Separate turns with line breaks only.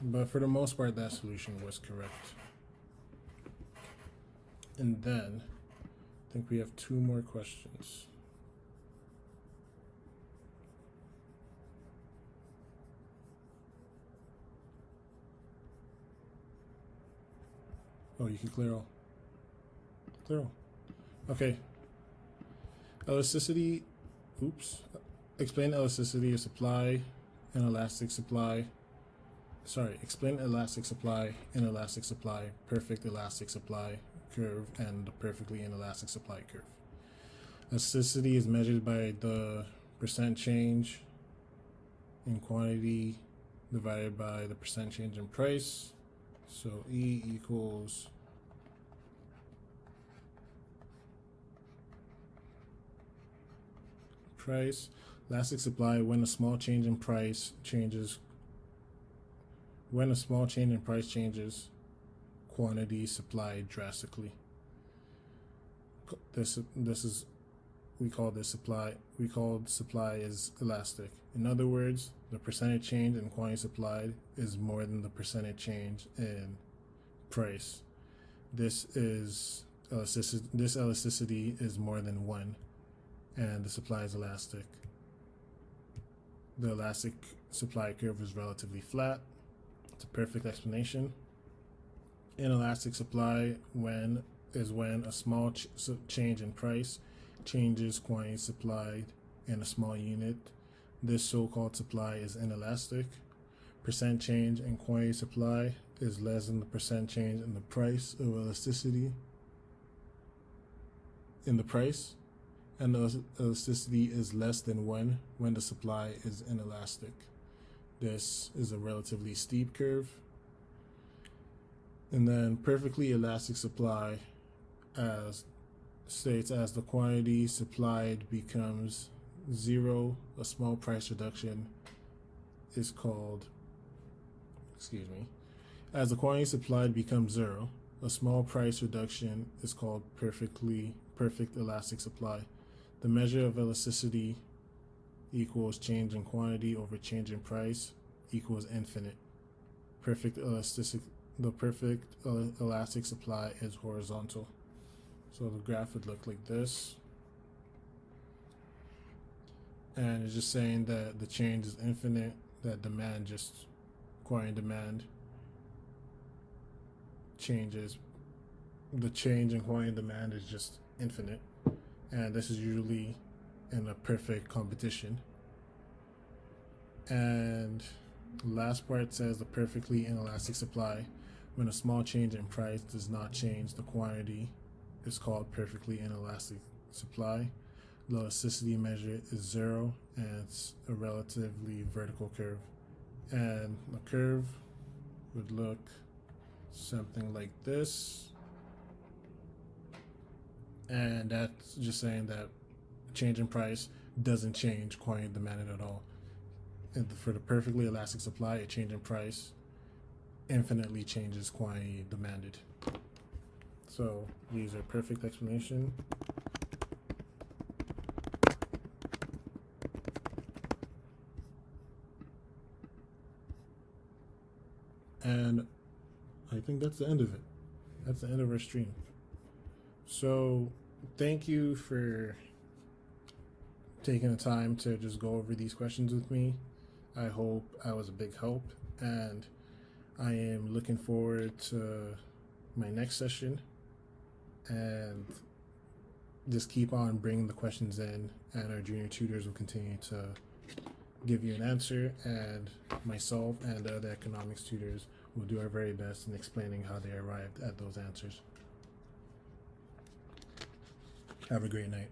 But for the most part, that solution was correct. And then I think we have two more questions. Oh, you can clear all. Clear all. Okay. Elasticity. Oops. Explain elasticity of supply and elastic supply. Sorry, explain elastic supply, inelastic supply, perfect elastic supply curve, and the perfectly inelastic supply curve. Elasticity is measured by the percent change in quantity divided by the percent change in price. So E equals price. Elastic supply, when a small change in price changes, quantity supplied drastically. This is, we call supply is elastic. In other words, the percentage change in quantity supplied is more than the percentage change in price. This elasticity is more than 1, and the supply is elastic. The elastic supply curve is relatively flat. It's a perfect explanation. Inelastic supply when a small change in price changes quantity supplied in a small unit. This so-called supply is inelastic. Percent change in quantity supply is less than the percent change in the price of elasticity in the price, and the elasticity is less than 1 when the supply is inelastic. This is a relatively steep curve. And then perfectly elastic supply states as the quantity supplied becomes 0, a small price reduction is called, as the quantity supplied becomes 0, a small price reduction is called perfect elastic supply. The measure of elasticity equals change in quantity over change in price equals infinite. The perfect elastic supply is horizontal. So the graph would look like this. And it's just saying that the change is infinite, that quantity demand changes. The change in quantity demand is just infinite. And this is usually in a perfect competition. And the last part says the perfectly inelastic supply, when a small change in price does not change the quantity, is called perfectly inelastic supply. The elasticity measure is 0, and it's a relatively vertical curve. And the curve would look something like this. And that's just saying that change in price doesn't change quantity demanded at all. And for the perfectly elastic supply, a change in price infinitely changes quantity demanded. So these are perfect explanation. And I think that's the end of it. That's the end of our stream. So thank you for taking the time to just go over these questions with me. I hope I was a big help, and I am looking forward to my next session, and just keep on bringing the questions in, and our junior tutors will continue to give you an answer, and myself and the other economics tutors will do our very best in explaining how they arrived at those answers. Have a great night.